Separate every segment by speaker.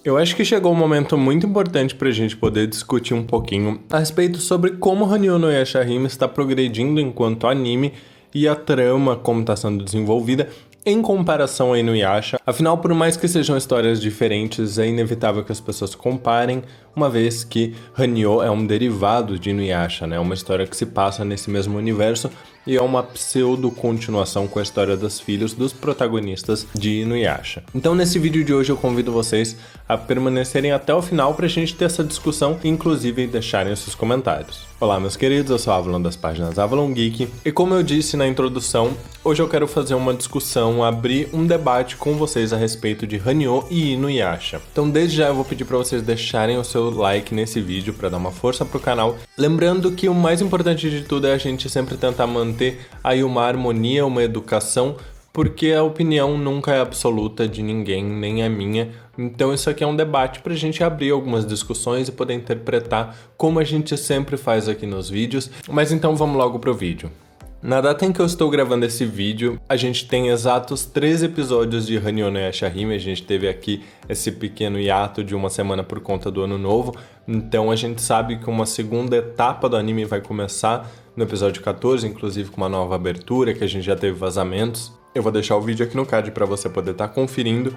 Speaker 1: Eu acho que chegou um momento muito importante pra gente poder discutir um pouquinho a respeito sobre como Hanyou no Yashahime está progredindo enquanto anime e a trama como está sendo desenvolvida em comparação a Inuyasha. Afinal, por mais que sejam histórias diferentes, é inevitável que as pessoas comparem, uma vez que Hanyou é um derivado de Inuyasha, né? Uma história que se passa nesse mesmo universo e é uma pseudo-continuação com a história dos filhos dos protagonistas de Inuyasha. Então, nesse vídeo de hoje, eu convido vocês a permanecerem até o final pra gente ter essa discussão e, inclusive, deixarem os seus comentários. Olá, meus queridos, eu sou Avalon das páginas Avalon Geek e, como eu disse na introdução, hoje eu quero fazer uma discussão, abrir um debate com vocês a respeito de Hanyou e Inuyasha. Então, desde já eu vou pedir pra vocês deixarem o seu like nesse vídeo pra dar uma força pro canal. Lembrando que o mais importante de tudo é a gente sempre tentar manter aí uma harmonia, uma educação, porque a opinião nunca é absoluta de ninguém, nem a minha. Então isso aqui é um debate pra gente abrir algumas discussões e poder interpretar como a gente sempre faz aqui nos vídeos. Mas então vamos logo pro vídeo. Na data em que eu estou gravando esse vídeo, a gente tem exatos 3 episódios de Hanyou no Yashahime. A gente teve aqui esse pequeno hiato de uma semana por conta do ano novo. Então a gente sabe que uma segunda etapa do anime vai começar no episódio 14, inclusive com uma nova abertura, que a gente já teve vazamentos. Eu vou deixar o vídeo aqui no card para você poder estar conferindo.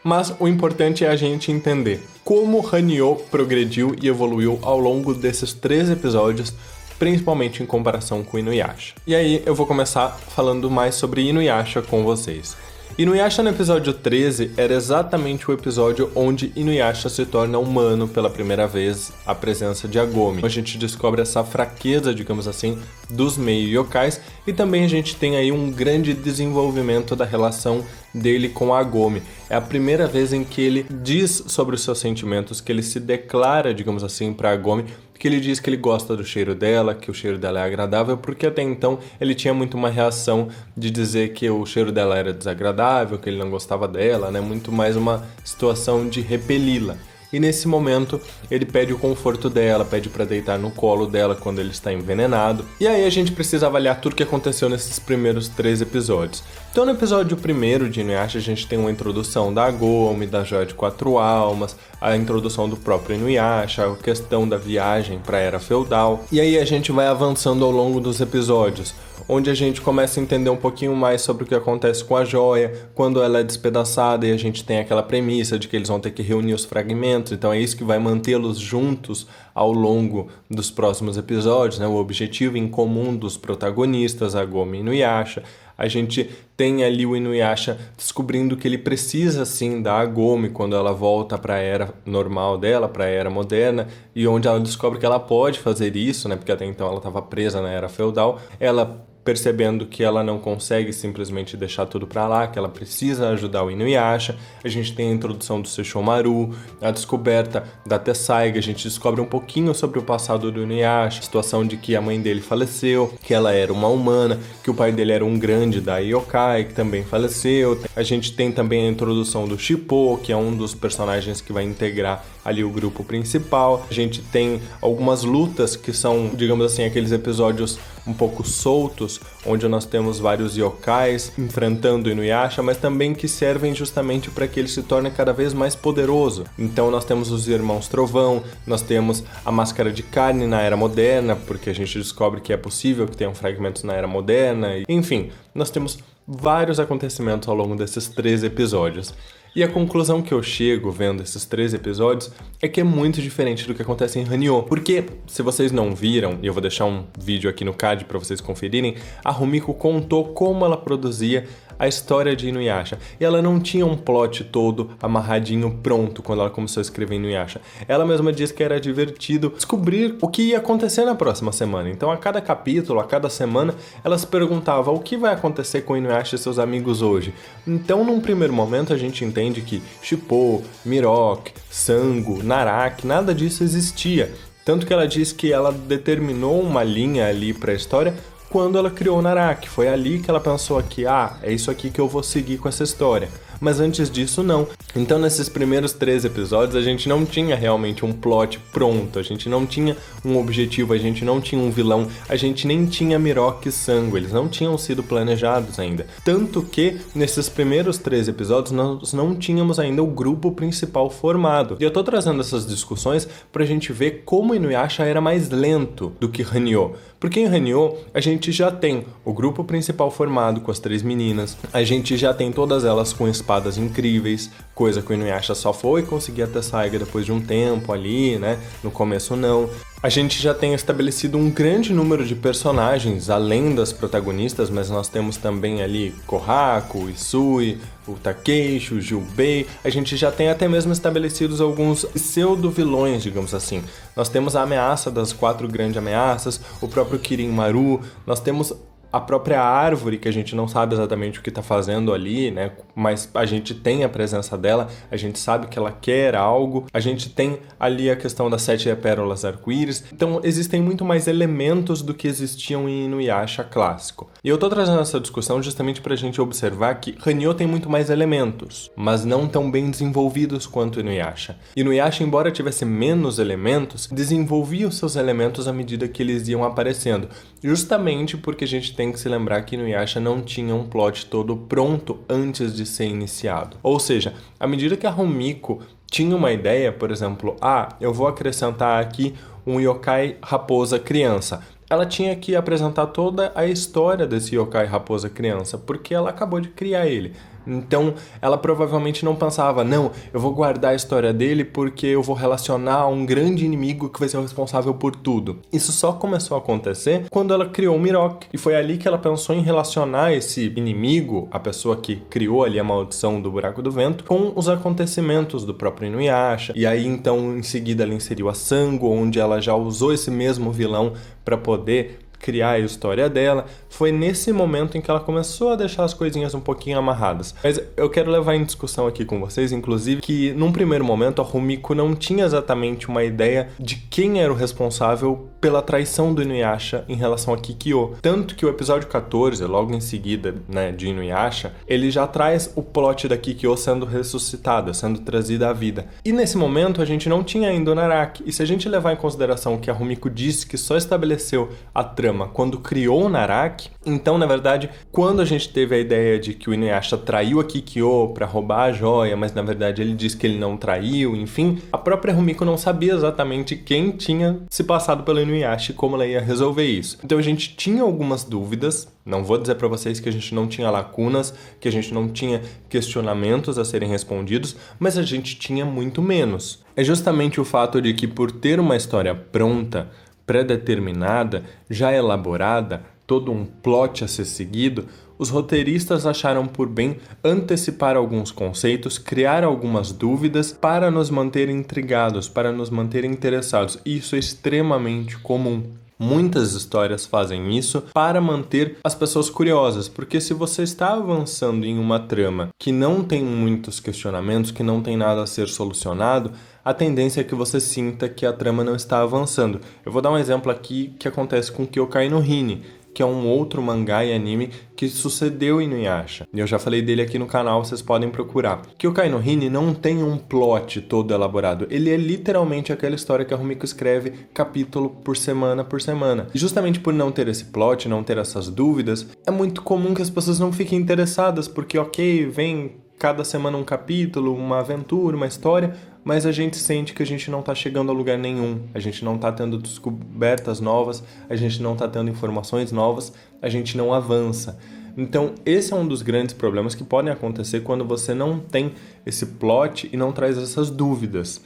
Speaker 1: Mas o importante é a gente entender como Hanyou progrediu e evoluiu ao longo desses 3 episódios, principalmente em comparação com Inuyasha. E aí eu vou começar falando mais sobre Inuyasha com vocês. Inuyasha no episódio 13 era exatamente o episódio onde Inuyasha se torna humano pela primeira vez, a presença de Agome. A gente descobre essa fraqueza, digamos assim, dos meio yokais e também a gente tem aí um grande desenvolvimento da relação dele com a Agome. É a primeira vez em que ele diz sobre os seus sentimentos, que ele se declara, digamos assim, para Agome, que ele diz que ele gosta do cheiro dela, que o cheiro dela é agradável, porque até então ele tinha muito uma reação de dizer que o cheiro dela era desagradável, que ele não gostava dela, né? Muito mais uma situação de repeli-la. E nesse momento ele pede o conforto dela, pede para deitar no colo dela quando ele está envenenado. E aí a gente precisa avaliar tudo que aconteceu nesses primeiros 3 episódios. Então no episódio 1º de Inuyasha a gente tem uma introdução da Agome, da Joia de 4 Almas, a introdução do próprio Inuyasha, a questão da viagem para a Era Feudal. E aí a gente vai avançando ao longo dos episódios, onde a gente começa a entender um pouquinho mais sobre o que acontece com a joia, quando ela é despedaçada e a gente tem aquela premissa de que eles vão ter que reunir os fragmentos, então é isso que vai mantê-los juntos ao longo dos próximos episódios, né? O objetivo em comum dos protagonistas, Agome e Inuyasha. A gente tem ali o Inuyasha descobrindo que ele precisa sim da Agome quando ela volta para a era normal dela, para a era moderna, e onde ela descobre que ela pode fazer isso, né? Porque até então ela estava presa na era feudal. Ela percebendo que ela não consegue simplesmente deixar tudo pra lá, que ela precisa ajudar o Inuyasha. A gente tem a introdução do Sesshomaru, a descoberta da Tessaiga, a gente descobre um pouquinho sobre o passado do Inuyasha, a situação de que a mãe dele faleceu, que ela era uma humana, que o pai dele era um grande da Yokai, que também faleceu. A gente tem também a introdução do Shippo, que é um dos personagens que vai integrar ali o grupo principal. A gente tem algumas lutas que são, digamos assim, aqueles episódios um pouco soltos, onde nós temos vários yokais enfrentando o Inuyasha, mas também que servem justamente para que ele se torne cada vez mais poderoso. Então nós temos os Irmãos Trovão, nós temos a Máscara de Carne na Era Moderna, porque a gente descobre que é possível que tenham fragmentos na Era Moderna, enfim, nós temos vários acontecimentos ao longo desses 3 episódios. E a conclusão que eu chego vendo esses 3 episódios é que é muito diferente do que acontece em Hanyou. Porque, se vocês não viram, e eu vou deixar um vídeo aqui no card para vocês conferirem, a Rumiko contou como ela produzia a história de Inuyasha. E ela não tinha um plot todo amarradinho pronto quando ela começou a escrever Inuyasha. Ela mesma disse que era divertido descobrir o que ia acontecer na próxima semana. Então, a cada capítulo, a cada semana, ela se perguntava o que vai acontecer com Inuyasha e seus amigos hoje. Então, num primeiro momento, a gente entende que Shippo, Miroc, Sango, Naraki, nada disso existia. Tanto que ela diz que ela determinou uma linha ali para a história quando ela criou o Naraki. Foi ali que ela pensou que, é isso aqui que eu vou seguir com essa história. Mas antes disso, não. Então, nesses primeiros 3 episódios, a gente não tinha realmente um plot pronto, a gente não tinha um objetivo, a gente não tinha um vilão, a gente nem tinha Miroque e Sango, eles não tinham sido planejados ainda. Tanto que, nesses primeiros 3 episódios, nós não tínhamos ainda o grupo principal formado. E eu tô trazendo essas discussões pra gente ver como Inuyasha era mais lento do que Hanyo. Porque em Hanyo, a gente já tem o grupo principal formado com as 3 meninas, a gente já tem todas elas com espadas incríveis, coisa que o Inuyasha só foi conseguir até Saiga depois de um tempo ali, né? No começo não. A gente já tem estabelecido um grande número de personagens, além das protagonistas, mas nós temos também ali Kohaku, o Isui, o Takeishi, o Jubei. A gente já tem até mesmo estabelecidos alguns pseudo-vilões, digamos assim. Nós temos a ameaça das 4 grandes ameaças, o próprio Kirin Maru, nós temos a própria árvore, que a gente não sabe exatamente o que está fazendo ali, né? Mas a gente tem a presença dela, a gente sabe que ela quer algo, a gente tem ali a questão das 7 pérolas arco-íris. Então existem muito mais elementos do que existiam em Inuyasha clássico. E eu tô trazendo essa discussão justamente pra gente observar que Hanyo tem muito mais elementos, mas não tão bem desenvolvidos quanto Inuyasha. Inuyasha, embora tivesse menos elementos, desenvolvia os seus elementos à medida que eles iam aparecendo, justamente porque a gente tem que se lembrar que Inuyasha não tinha um plot todo pronto antes de ser iniciado. Ou seja, à medida que a Rumiko tinha uma ideia, por exemplo, eu vou acrescentar aqui um yokai raposa criança. Ela tinha que apresentar toda a história desse yokai raposa criança, porque ela acabou de criar ele. Então, ela provavelmente não pensava, não, eu vou guardar a história dele porque eu vou relacionar a um grande inimigo que vai ser o responsável por tudo. Isso só começou a acontecer quando ela criou o Miroque. E foi ali que ela pensou em relacionar esse inimigo, a pessoa que criou ali a maldição do buraco do vento, com os acontecimentos do próprio Inuyasha. E aí, então, em seguida, ela inseriu a Sango, onde ela já usou esse mesmo vilão para poder criar a história dela. Foi nesse momento em que ela começou a deixar as coisinhas um pouquinho amarradas. Mas eu quero levar em discussão aqui com vocês, inclusive, que num primeiro momento a Rumiko não tinha exatamente uma ideia de quem era o responsável pela traição do Inuyasha em relação a Kikyo. Tanto que o episódio 14, logo em seguida, né, de Inuyasha, ele já traz o plot da Kikyo sendo ressuscitada, sendo trazida à vida. E nesse momento a gente não tinha ainda o Naraki. E se a gente levar em consideração que a Rumiko disse que só estabeleceu a trama quando criou o Naraki, então, na verdade, quando a gente teve a ideia de que o Inuyasha traiu a Kikyo pra roubar a joia, mas na verdade ele disse que ele não traiu, enfim, a própria Rumiko não sabia exatamente quem tinha se passado pelo Inuyasha e como ela ia resolver isso. Então a gente tinha algumas dúvidas, não vou dizer pra vocês que a gente não tinha lacunas, que a gente não tinha questionamentos a serem respondidos, mas a gente tinha muito menos. É justamente o fato de que por ter uma história pronta, pré-determinada, já elaborada, todo um plot a ser seguido, os roteiristas acharam por bem antecipar alguns conceitos, criar algumas dúvidas para nos manter intrigados, para nos manter interessados. Isso é extremamente comum. Muitas histórias fazem isso para manter as pessoas curiosas, porque se você está avançando em uma trama que não tem muitos questionamentos, que não tem nada a ser solucionado, a tendência é que você sinta que a trama não está avançando. Eu vou dar um exemplo aqui que acontece com Kyokai no Hine, que é um outro mangá e anime que sucedeu em Inuyasha. E eu já falei dele aqui no canal, vocês podem procurar. Kyokai no Hine não tem um plot todo elaborado. Ele é literalmente aquela história que a Rumiko escreve capítulo por semana por semana. E justamente por não ter esse plot, não ter essas dúvidas, é muito comum que as pessoas não fiquem interessadas, porque ok, vem cada semana um capítulo, uma aventura, uma história, mas a gente sente que a gente não está chegando a lugar nenhum, a gente não está tendo descobertas novas, a gente não está tendo informações novas, a gente não avança. Então esse é um dos grandes problemas que podem acontecer quando você não tem esse plot e não traz essas dúvidas.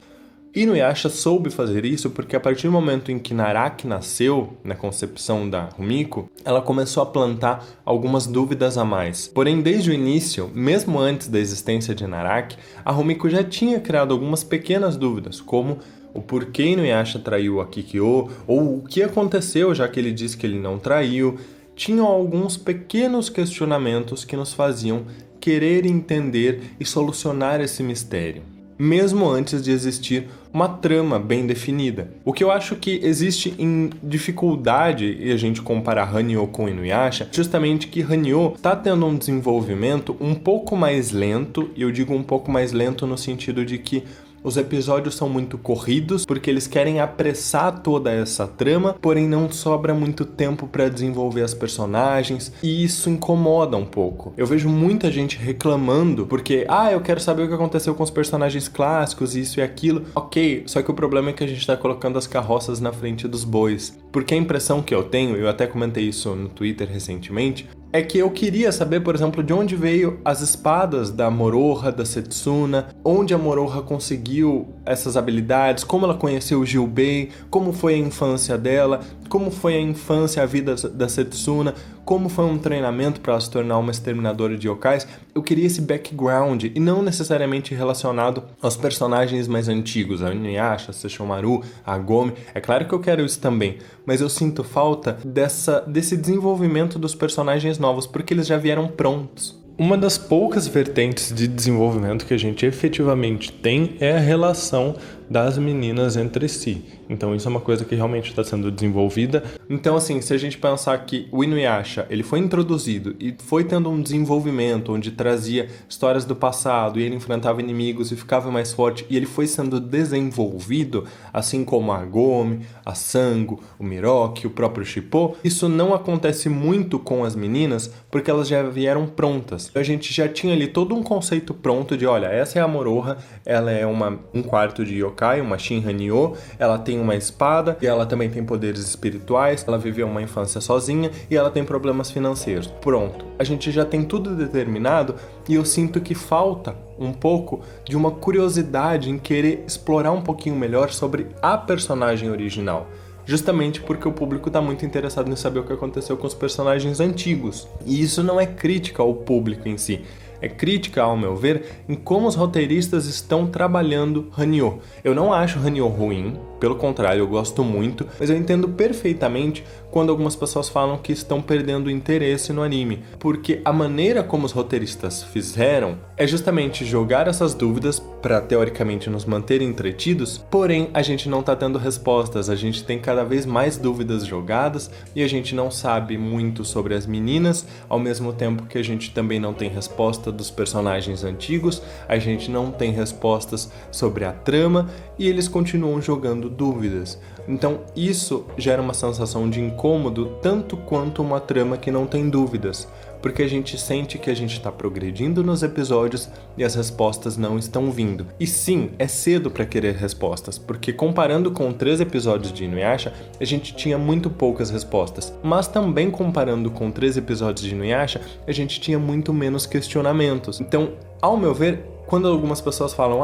Speaker 1: Inuyasha soube fazer isso porque a partir do momento em que Naraki nasceu, na concepção da Rumiko, ela começou a plantar algumas dúvidas a mais. Porém, desde o início, mesmo antes da existência de Naraki, a Rumiko já tinha criado algumas pequenas dúvidas, como o porquê Inuyasha traiu a Kikyo, ou o que aconteceu já que ele disse que ele não traiu. Tinham alguns pequenos questionamentos que nos faziam querer entender e solucionar esse mistério. mesmo antes de existir uma trama bem definida. O que eu acho que existe em dificuldade e a gente comparar Hanyo com Inuyasha, justamente que Hanyo está tendo um desenvolvimento um pouco mais lento, e eu digo um pouco mais lento no sentido de que os episódios são muito corridos, porque eles querem apressar toda essa trama, porém não sobra muito tempo para desenvolver as personagens, e isso incomoda um pouco. Eu vejo muita gente reclamando, porque, eu quero saber o que aconteceu com os personagens clássicos, isso e aquilo. Ok, só que o problema é que a gente tá colocando as carroças na frente dos bois. Porque a impressão que eu tenho, eu até comentei isso no Twitter recentemente, é que eu queria saber, por exemplo, de onde veio as espadas da Moroha, da Setsuna, onde a Moroha conseguiu essas habilidades, como ela conheceu o Jubei, como foi a infância dela, como foi a infância, a vida da Setsuna, como foi um treinamento para ela se tornar uma exterminadora de yokais. Eu queria esse background, e não necessariamente relacionado aos personagens mais antigos, a Inuyasha, a Sesshomaru, a Agome. É claro que eu quero isso também, mas eu sinto falta desse desenvolvimento dos personagens novos, porque eles já vieram prontos. Uma das poucas vertentes de desenvolvimento que a gente efetivamente tem é a relação das meninas entre si. Então isso é uma coisa que realmente está sendo desenvolvida. Então assim, se a gente pensar que o Inuyasha, ele foi introduzido e foi tendo um desenvolvimento onde trazia histórias do passado e ele enfrentava inimigos e ficava mais forte, e ele foi sendo desenvolvido, assim como a Agome, a Sango, o Miroki, o próprio Shippo, isso não acontece muito com as meninas porque elas já vieram prontas. A gente já tinha ali todo um conceito pronto de, olha, essa é a Moroha, ela é um quarto de yokai, uma Shin-Hanyo, ela tem uma espada e ela também tem poderes espirituais, ela viveu uma infância sozinha e ela tem problemas financeiros. Pronto, a gente já tem tudo determinado, e eu sinto que falta um pouco de uma curiosidade em querer explorar um pouquinho melhor sobre a personagem original. Justamente porque o público está muito interessado em saber o que aconteceu com os personagens antigos. E isso não é crítica ao público em si, é crítica, ao meu ver, em como os roteiristas estão trabalhando Hanyo. Eu não acho Hanyo ruim, pelo contrário, eu gosto muito, mas eu entendo perfeitamente quando algumas pessoas falam que estão perdendo interesse no anime, porque a maneira como os roteiristas fizeram é justamente jogar essas dúvidas para teoricamente nos manter entretidos, porém a gente não tá tendo respostas, a gente tem cada vez mais dúvidas jogadas e a gente não sabe muito sobre as meninas, ao mesmo tempo que a gente também não tem resposta dos personagens antigos, a gente não tem respostas sobre a trama e eles continuam jogando dúvidas. Então isso gera uma sensação de incômodo tanto quanto uma trama que não tem dúvidas, porque a gente sente que a gente está progredindo nos episódios e as respostas não estão vindo. E sim, é cedo para querer respostas, porque comparando com 3 episódios de Inuyasha, a gente tinha muito poucas respostas. Mas também comparando com 3 episódios de Inuyasha, a gente tinha muito menos questionamentos. Então, ao meu ver, quando algumas pessoas falam,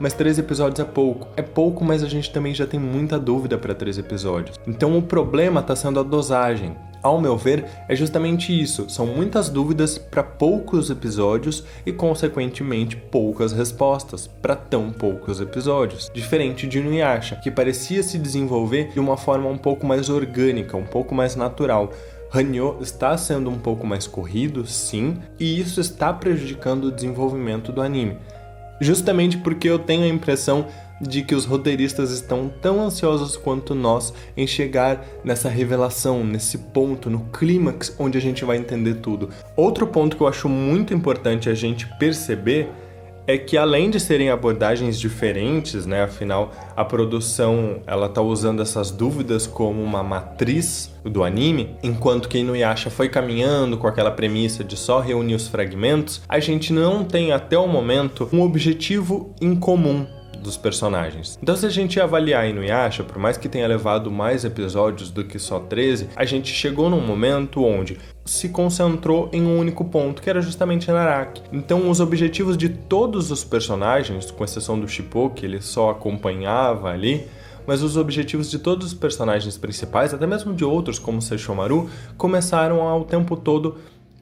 Speaker 1: mas 3 episódios é pouco, mas a gente também já tem muita dúvida para 3 episódios. Então o problema está sendo a dosagem. Ao meu ver, é justamente isso, são muitas dúvidas para poucos episódios e, consequentemente, poucas respostas para tão poucos episódios. Diferente de Inuyasha, que parecia se desenvolver de uma forma um pouco mais orgânica, um pouco mais natural. Hanyo está sendo um pouco mais corrido, sim, e isso está prejudicando o desenvolvimento do anime. Justamente porque eu tenho a impressão de que os roteiristas estão tão ansiosos quanto nós em chegar nessa revelação, nesse ponto, no clímax onde a gente vai entender tudo. Outro ponto que eu acho muito importante a gente perceber é que, além de serem abordagens diferentes, né, afinal a produção ela tá usando essas dúvidas como uma matriz do anime, enquanto que Inuyasha foi caminhando com aquela premissa de só reunir os fragmentos, a gente não tem até o momento um objetivo em comum dos personagens. Então, se a gente avaliar Inuyasha, por mais que tenha levado mais episódios do que só 13, a gente chegou num momento onde se concentrou em um único ponto, que era justamente Naraki. Então, os objetivos de todos os personagens, com exceção do Shippo, que ele só acompanhava ali, mas os objetivos de todos os personagens principais, até mesmo de outros como Sesshomaru, começaram ao tempo todo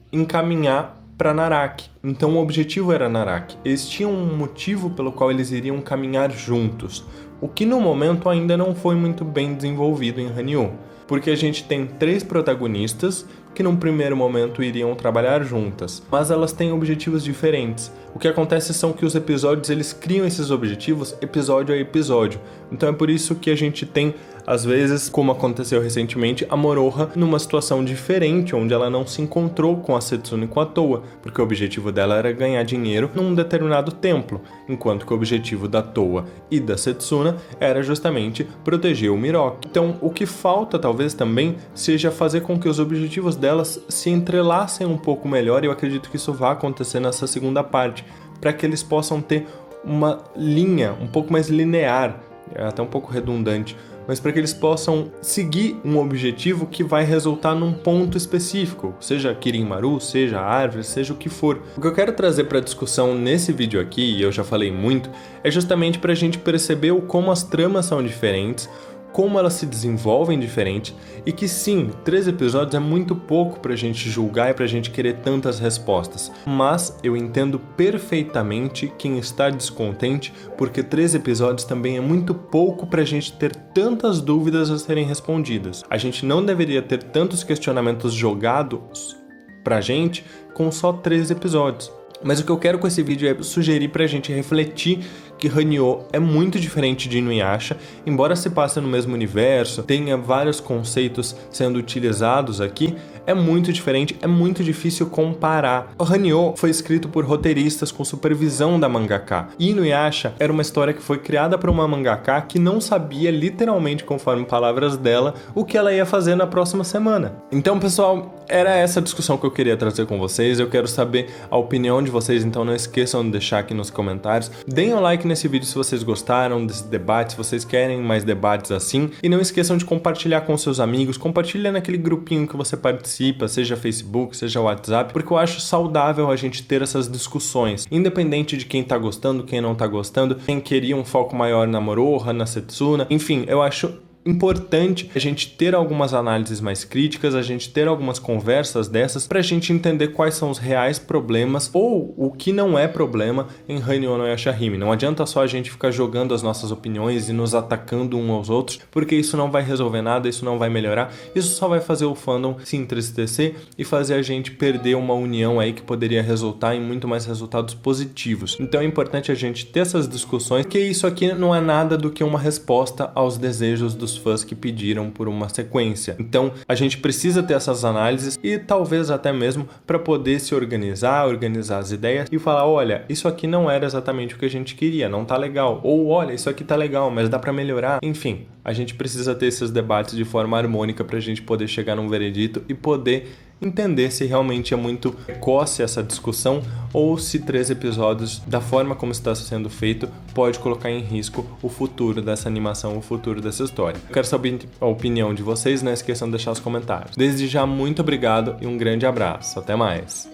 Speaker 1: encaminhar para Naraki. Então o objetivo era Naraki. Eles tinham um motivo pelo qual eles iriam caminhar juntos, o que no momento ainda não foi muito bem desenvolvido em Hanyo, porque a gente tem 3 protagonistas que num primeiro momento iriam trabalhar juntas, mas elas têm objetivos diferentes. O que acontece são que os episódios eles criam esses objetivos episódio a episódio. Então é por isso que a gente tem, às vezes, como aconteceu recentemente, a Moroha numa situação diferente, onde ela não se encontrou com a Setsuna e com a Towa, porque o objetivo dela era ganhar dinheiro num determinado templo, enquanto que o objetivo da Towa e da Setsuna era justamente proteger o Miroku. Então, o que falta talvez também seja fazer com que os objetivos delas se entrelacem um pouco melhor, e eu acredito que isso vai acontecer nessa segunda parte, para que eles possam ter uma linha um pouco mais linear, é até um pouco redundante, mas para que eles possam seguir um objetivo que vai resultar num ponto específico, seja Kirin-Maru, seja árvore, seja o que for. O que eu quero trazer para discussão nesse vídeo aqui, e eu já falei muito, é justamente para a gente perceber como as tramas são diferentes, como elas se desenvolvem diferente, e que sim, 3 episódios é muito pouco pra gente julgar e pra gente querer tantas respostas. Mas eu entendo perfeitamente quem está descontente, porque 3 episódios também é muito pouco pra gente ter tantas dúvidas a serem respondidas. A gente não deveria ter tantos questionamentos jogados pra gente com só 3 episódios. Mas o que eu quero com esse vídeo é sugerir pra gente refletir que Hanyo é muito diferente de Inuyasha, embora se passe no mesmo universo, tenha vários conceitos sendo utilizados aqui, é muito diferente, é muito difícil comparar. O Hanyo foi escrito por roteiristas com supervisão da mangaka, e Inuyasha era uma história que foi criada por uma mangaka que não sabia, literalmente conforme palavras dela, o que ela ia fazer na próxima semana. Então, pessoal, era essa a discussão que eu queria trazer com vocês. Eu quero saber a opinião de vocês, então não esqueçam de deixar aqui nos comentários. Deem um like nesse vídeo se vocês gostaram desse debate, se vocês querem mais debates assim, e não esqueçam de compartilhar com seus amigos, compartilha naquele grupinho que você participa, seja Facebook, seja WhatsApp, porque eu acho saudável a gente ter essas discussões, independente de quem tá gostando, quem não tá gostando, quem queria um foco maior na Moroha, na Setsuna, enfim, eu acho importante a gente ter algumas análises mais críticas, a gente ter algumas conversas dessas pra gente entender quais são os reais problemas ou o que não é problema em Hanyo no Yashahime. Não adianta só a gente ficar jogando as nossas opiniões e nos atacando uns aos outros, porque isso não vai resolver nada, isso não vai melhorar, isso só vai fazer o fandom se entristecer e fazer a gente perder uma união aí que poderia resultar em muito mais resultados positivos. Então é importante a gente ter essas discussões, que isso aqui não é nada do que uma resposta aos desejos dos fãs que pediram por uma sequência. Então a gente precisa ter essas análises e talvez até mesmo para poder se organizar as ideias e falar, olha, isso aqui não era exatamente o que a gente queria, não tá legal, ou olha, isso aqui tá legal, mas dá para melhorar. Enfim, a gente precisa ter esses debates de forma harmônica para a gente poder chegar num veredito e poder entender se realmente é muito precoce essa discussão ou se 3 episódios, da forma como está sendo feito, pode colocar em risco o futuro dessa animação, o futuro dessa história. Eu quero saber a opinião de vocês, não esqueçam de deixar os comentários. Desde já, muito obrigado e um grande abraço. Até mais!